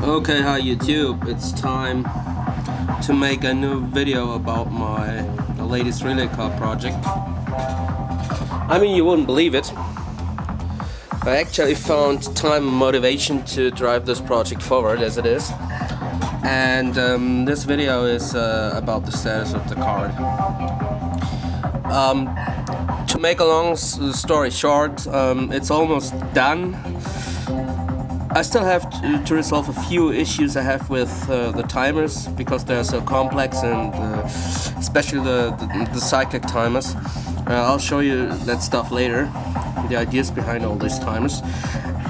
Okay, hi YouTube, it's time to make a new video about my latest relay car project. I mean, you wouldn't believe it. I actually found time and motivation to drive this project forward as it is. And this video is about the status of the car. To make a long story short, it's almost done. I still have to resolve a few issues I have with the timers because they're so complex, and especially the cyclic timers. I'll show you that stuff later, the ideas behind all these timers.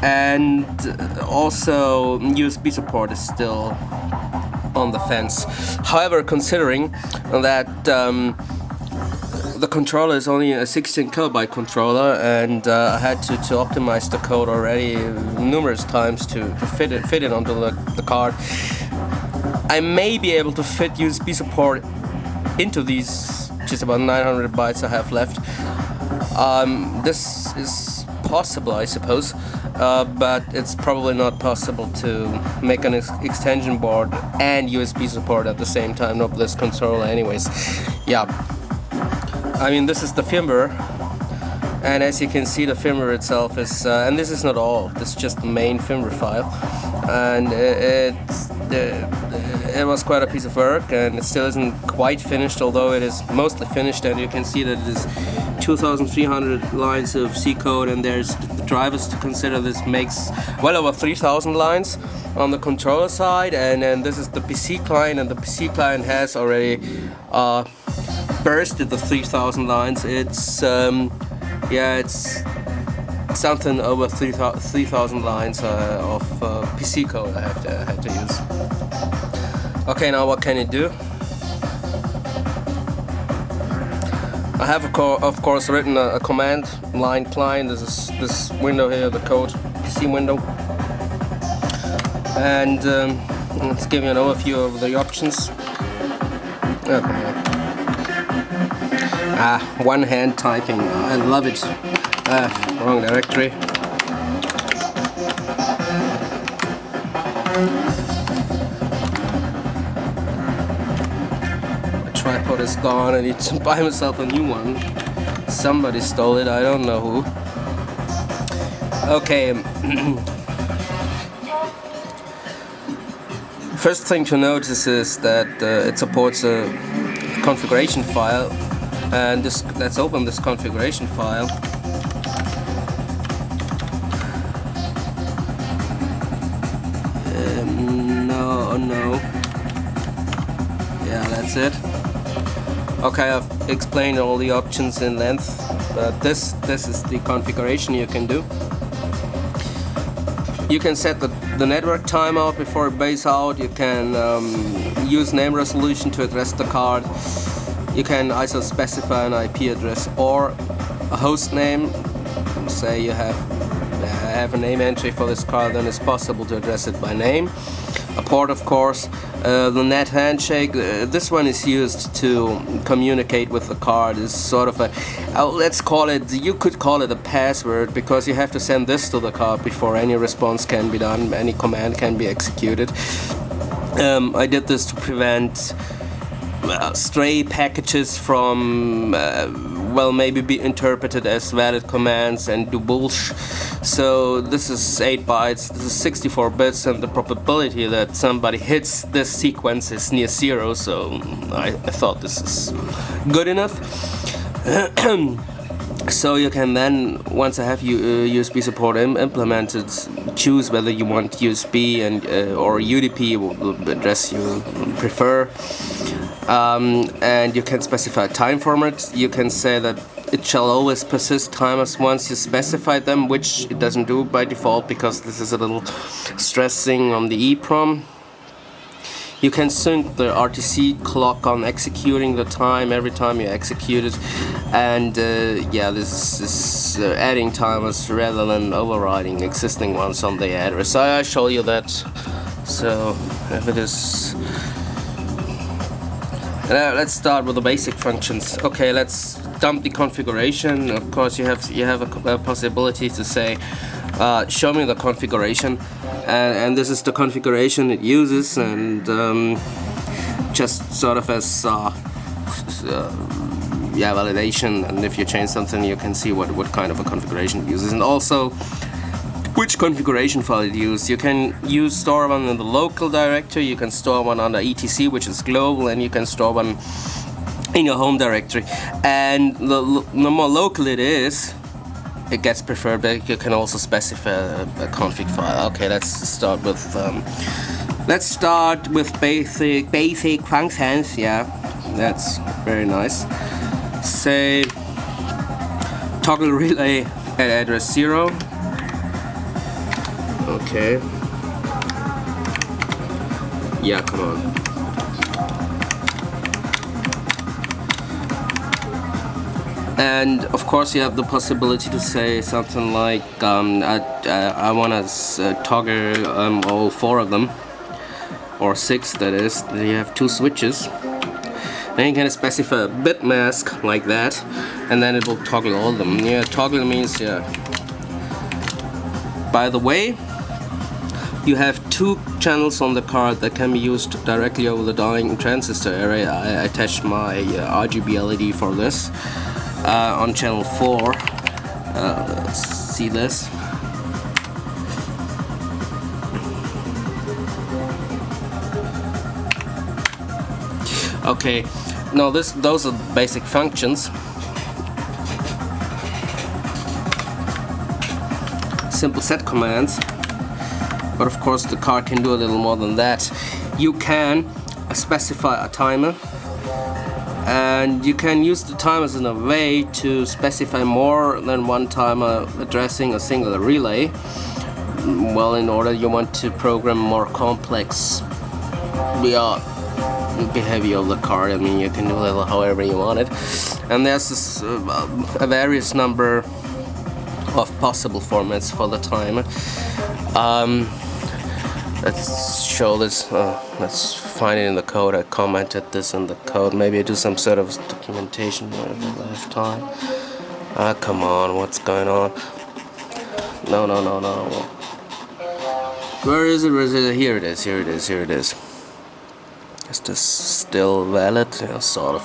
And also USB support is still on the fence. However, considering that the controller is only a 16 kilobyte controller, and I had to optimize the code already numerous times to fit it onto the card. I may be able to fit USB support into these just about 900 bytes I have left. This is possible, I suppose, but it's probably not possible to make an extension board and USB support at the same time of this controller anyways. Yeah. I mean, this is the firmware, and as you can see, the firmware itself is, and this is not all, this is just the main firmware file, and it was quite a piece of work, and it still isn't quite finished, although it is mostly finished, and you can see that it is 2,300 lines of C code, and there's the drivers to consider. This makes well over 3,000 lines on the controller side, and then this is the PC client, and the PC client has already bursted the 3,000 lines. It's it's something over 3,000 lines of PC code I had to use. Okay, now what can it do? I have of course written a command line client. This is this window here, the code PC window, and let's give you an overview of the options. Oh, come on. One hand typing, I love it. Wrong directory. My tripod is gone, I need to buy myself a new one. Somebody stole it, I don't know who. Okay. First thing to notice is that it supports a configuration file. And let's open this configuration file. No. Yeah, that's it. Okay, I've explained all the options in length, but this is the configuration you can do. You can set the network timeout before it bays out. You can use name resolution to address the card. You can also specify an IP address or a host name. Say you have a name entry for this card, then it's possible to address it by name. A port, of course. The net handshake. This one is used to communicate with the card. It's sort of a, let's call it, you could call it a password, because you have to send this to the card before any response can be done, any command can be executed. I did this to prevent stray packages from maybe be interpreted as valid commands and do bullshit. So this is 8 bytes, this is 64 bits, and the probability that somebody hits this sequence is near 0, so I thought this is good enough. So you can then, once I have USB support implemented, choose whether you want USB and or UDP, address you prefer. And you can specify time format. You can say that it shall always persist timers once you specify them, which it doesn't do by default because this is a little stressing on the EEPROM. You can sync the RTC clock on executing the time every time you execute it, and this is adding timers rather than overriding existing ones on the address. I show you that. So if it is, let's start with the basic functions. Okay, let's dump the configuration. Of course, you have a possibility to say show me the configuration, and this is the configuration it uses, and just sort of as validation, and if you change something you can see what kind of a configuration it uses, and also which configuration file it uses. You can store one in the local directory, you can store one under etc, which is global, and you can store one in your home directory. And the more local it is, it gets preferred, but you can also specify a config file. Okay, let's start with basic functions. Yeah, that's very nice. Say toggle relay at address 0. Okay. Yeah, come on. And of course you have the possibility to say something like I want to toggle all 4 of them, or 6 that is. Then you have 2 switches. Then you can specify a bit mask like that, and then it will toggle all of them. Yeah, toggle means, yeah. By the way, you have 2 channels on the card that can be used directly over the dying transistor array. I attached my RGB LED for this on channel 4. Let's see this. Okay, now those are basic functions. Simple set commands. But of course the card can do a little more than that. You can specify a timer, and you can use the timers in a way to specify more than one timer addressing a single relay. Well, in order you want to program more complex behavior of the card. I mean, you can do it however you want it. And there's this, a various number of possible formats for the timer. Let's show this. Let's find it in the code. I commented this in the code. Maybe I do some sort of documentation where I have time. Come on, what's going on? No. Where is it? Here it is. Here it is. Is this still valid? Yeah, sort of.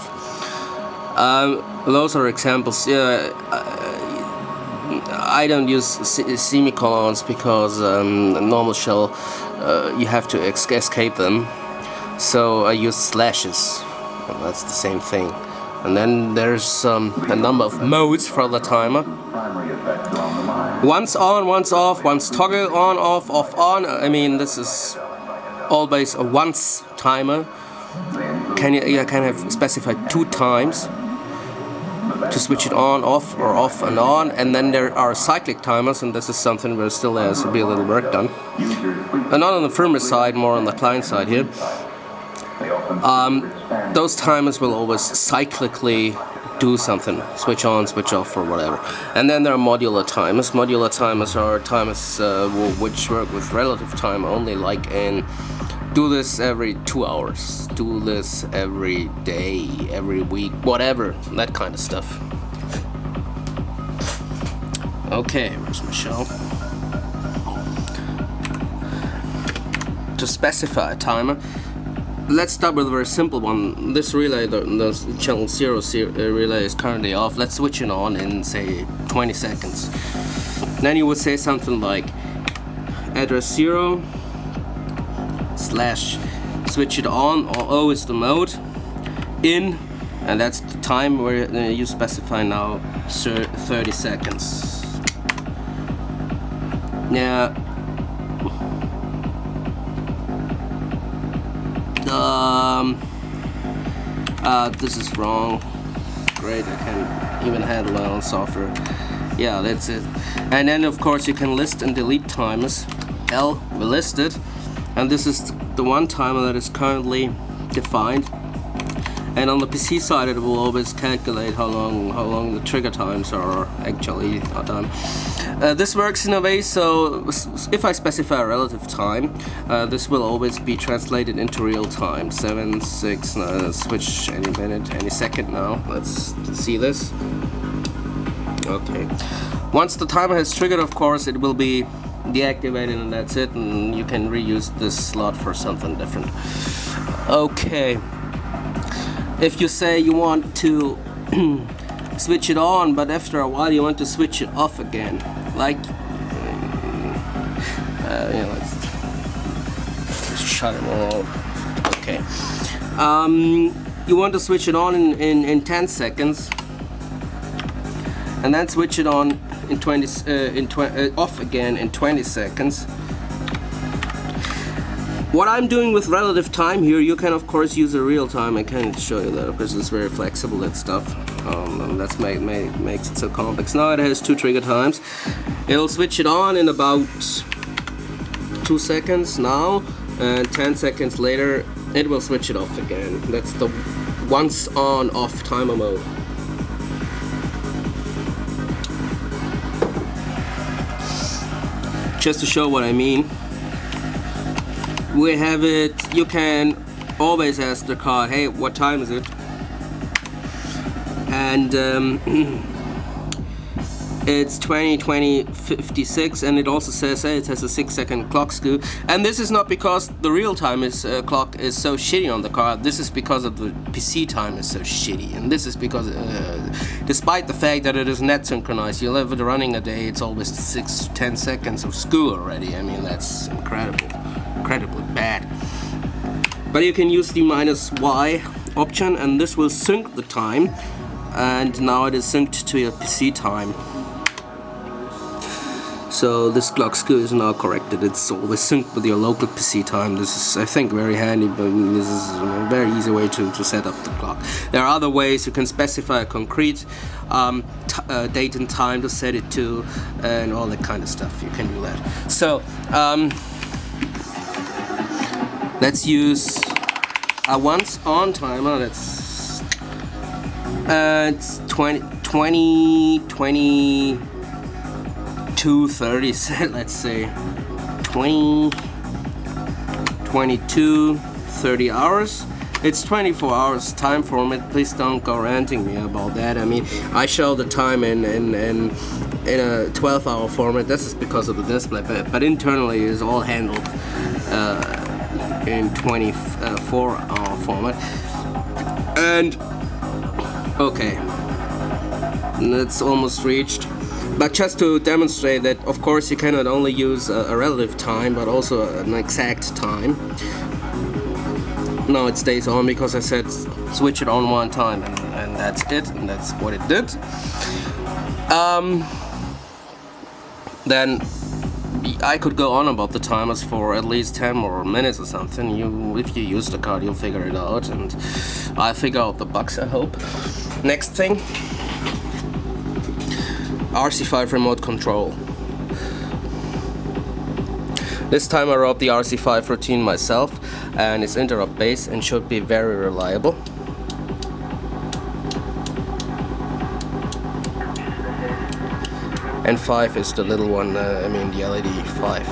Those are examples. Yeah. I don't use semicolons because normal shell you have to escape them, so I use slashes, and that's the same thing. And then there's a number of modes for the timer. Once on, once off, once toggle on, off, off, on. I mean, this is always a once timer. You can have specified 2 times to switch it on, off, or off and on. And then there are cyclic timers, and this is something where still has to be a little work done. And not on the firmware side, more on the client side here. Those timers will always cyclically do something, switch on, switch off, or whatever. And then there are modular timers. Modular timers are timers which work with relative time only, like in do this every 2 hours, do this every day, every week, whatever, that kind of stuff. Okay, where's Michelle? To specify a timer, let's start with a very simple one. This relay, the channel 0 relay is currently off. Let's switch it on in, say, 20 seconds. Then you would say something like address 0 / switch it on, or O is the mode, in, and that's the time where you specify now 30 seconds. Now, this is wrong. Great, I can even handle my own software. Yeah, that's it. And then of course you can list and delete timers. L will list it, and this is the one timer that is currently defined. And on the PC side, it will always calculate how long the trigger times are actually done. This works in a way so if I specify a relative time, this will always be translated into real time. 7, 6, switch any minute, any second now. Let's see this. Okay. Once the timer has triggered, of course, it will be deactivated and that's it, and you can reuse this slot for something different. Okay, if you say you want to switch it on, but after a while you want to switch it off again, like let's shut it off. Okay, you want to switch it on in 10 seconds and then switch it on in off again in 20 seconds. What I'm doing with relative time here, you can of course use a real time. I can't show you that because it's very flexible, that stuff. And that's makes it so complex. Now it has 2 trigger times. It'll switch it on in about 2 seconds now, and 10 seconds later it will switch it off again. That's the once on off timer mode. Just to show what I mean, we have it, you can always ask the card, hey, what time is it? And it's 20:56, and it also says, hey, it has a 6-second clock skew. And this is not because the real time clock is so shitty on the card. This is because of the PC time is so shitty, and this is because despite the fact that it is net synchronized, you'll have it running a day, it's always 6-10 seconds of skew already. I mean, that's incredibly bad. But you can use the -Y option, and this will sync the time, and now it is synced to your PC time. So this clock skew is now corrected. It's always synced with your local PC time. This is, I think, very handy, but this is a very easy way to set up the clock. There are other ways. You can specify a concrete date and time to set it to, and all that kind of stuff. You can do that. So let's use a once on timer. That's it's 22:30, let's say 22:30 hours. It's 24 hours time format. Please don't go ranting me about that. I mean, I show the time in a 12-hour format. This is because of the display, but internally is all handled in 24-hour format. And okay, it's almost reached. But just to demonstrate that, of course, you cannot only use a relative time, but also an exact time. Now it stays on because I said switch it on one time, and that's it, and that's what it did. Then I could go on about the timers for at least 10 more minutes or something. If you use the card, you'll figure it out, and I'll figure out the bugs, I hope. Next thing, RC5 remote control. This time I wrote the RC5 routine myself, and it's interrupt based and should be very reliable. And 5 is the little one, the LED 5.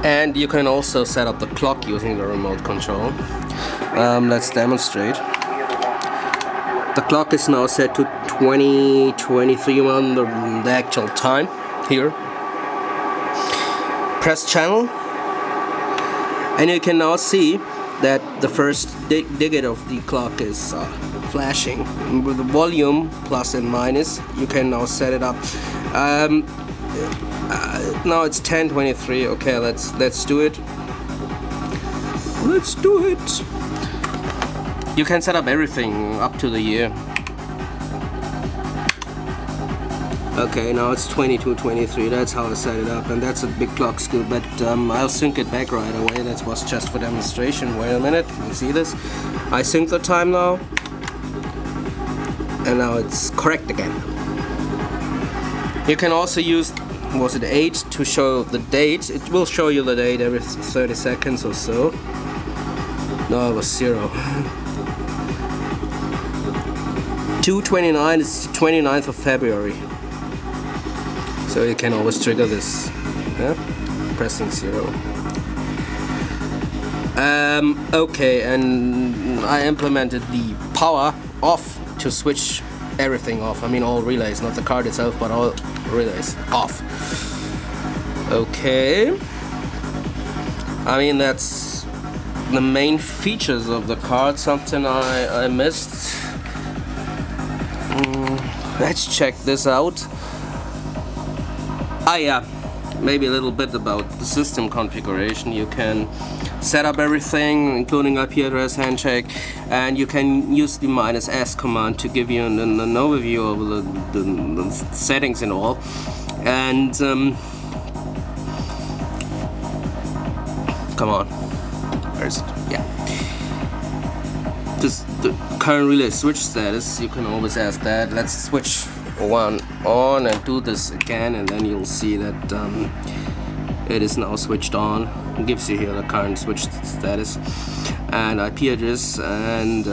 And you can also set up the clock using the remote control. Let's demonstrate. The clock is now set to 20:23 on the actual time here. Press channel, and you can now see that the first digit of the clock is flashing. With the volume plus and minus, you can now set it up. Now it's 10:23. Okay, let's do it. Let's do it. You can set up everything up to the year. Okay, now it's 22:23. That's how I set it up, and that's a big clock skew. But I'll sync it back right away. That was just for demonstration. Wait a minute. Can you see this? I sync the time now, and now it's correct again. You can also use, was it 8 to show the date? It will show you the date every 30 seconds or so. No, it was 0. 2:29 is the 29th of February. So you can always trigger this, yeah? Pressing 0. Okay, and I implemented the power off to switch everything off. I mean all relays, not the card itself, but all relays off. Okay. I mean that's the main features of the card. Something I missed. Let's check this out. Yeah, maybe a little bit about the system configuration. You can set up everything, including IP address, handshake, and you can use the -S command to give you an overview of the settings and all. And come on, where's it? Yeah. Just the current relay switch status, you can always ask that. Let's switch one on and do this again, and then you'll see that it is now switched on. It gives you here the current switch status and IP address and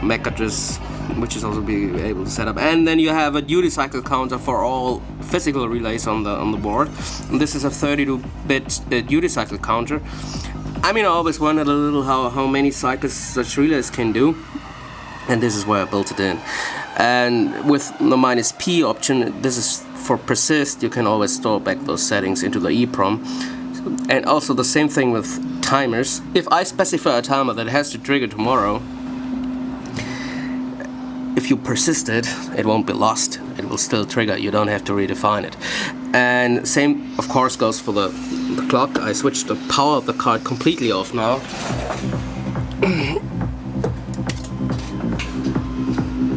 MAC address, which is also be able to set up. And then you have a duty cycle counter for all physical relays on the board. And this is a 32-bit duty cycle counter. I mean, I always wondered a little how many cycles such relays can do, and this is where I built it in. And with the -P option, this is for persist. You can always store back those settings into the EEPROM. And also the same thing with timers. If I specify a timer that has to trigger tomorrow, if you persist it, it won't be lost. It will still trigger. You don't have to redefine it. And same, of course, goes for the clock. I switched the power of the card completely off now.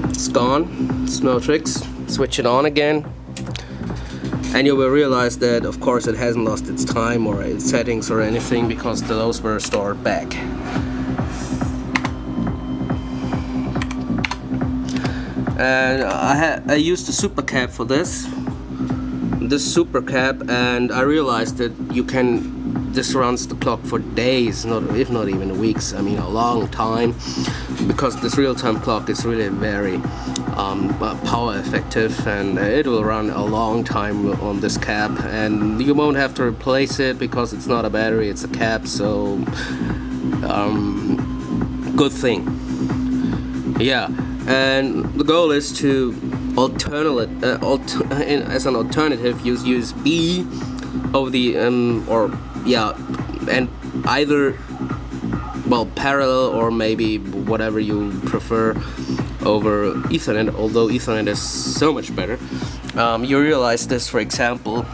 It's gone. It's no tricks. Switch it on again, and you will realize that, of course, it hasn't lost its time or its settings or anything, because those were stored back. And I used a super cap for this super cap, and I realized that this runs the clock for days, if not even weeks. I mean, a long time, because this real-time clock is really very power effective, and it will run a long time on this cap, and you won't have to replace it because it's not a battery, it's a cap. So good thing. Yeah. And the goal is to as an alternative use USB over the and either parallel or maybe whatever you prefer over Ethernet, although Ethernet is so much better. You realize this, for example,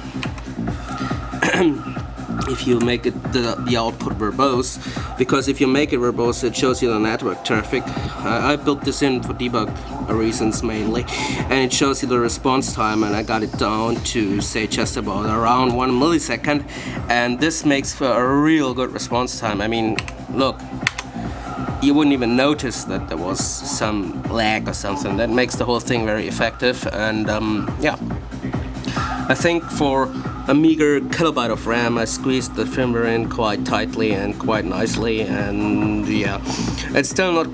if you make it the output verbose, because if you make it verbose, it shows you the network traffic. I built this in for debug reasons mainly, and it shows you the response time, and I got it down to say just about around 1 millisecond, and this makes for a real good response time. I mean, look, you wouldn't even notice that there was some lag or something. That makes the whole thing very effective. And yeah, I think for a meager kilobyte of RAM, I squeezed the firmware in quite tightly and quite nicely, and yeah, it's still not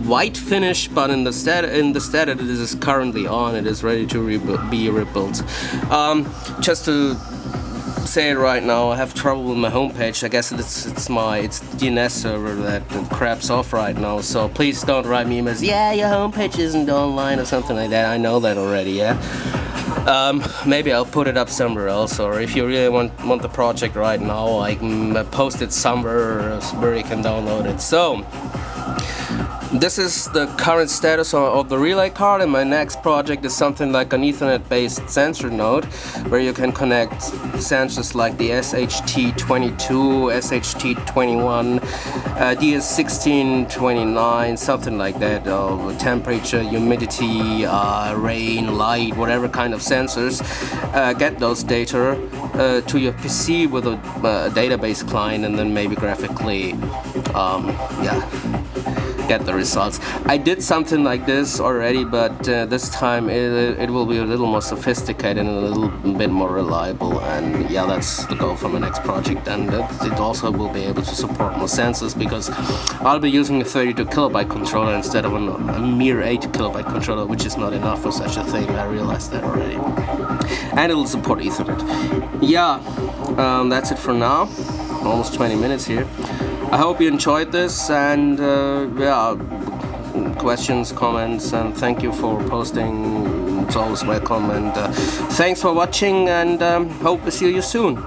quite finished, but in the state it is currently on, it is ready to be rebuilt. Just to say it right now, I have trouble with my homepage. I guess it's DNS server that craps off right now, so please don't write me emails, yeah, your homepage isn't online or something like that. I know that already, yeah. Maybe I'll put it up somewhere else, or if you really want the project right now, I can post it somewhere where you can download it. So this is the current status of the relay card, and my next project is something like an Ethernet-based sensor node, where you can connect sensors like the SHT22, SHT21, DS1629, something like that, temperature, humidity, rain, light, whatever kind of sensors. Get those data to your PC with a database client, and then maybe graphically, get the results. I did something like this already, but this time it will be a little more sophisticated and a little bit more reliable, and yeah, that's the goal for my next project. And it also will be able to support more sensors, because I'll be using a 32 kilobyte controller instead of a mere 8 kilobyte controller, which is not enough for such a thing. I realized that already. And it will support Ethernet. Yeah, that's it for now. Almost 20 minutes here. I hope you enjoyed this, and yeah, questions, comments, and thank you for posting. It's always welcome. And thanks for watching, and hope to see you soon.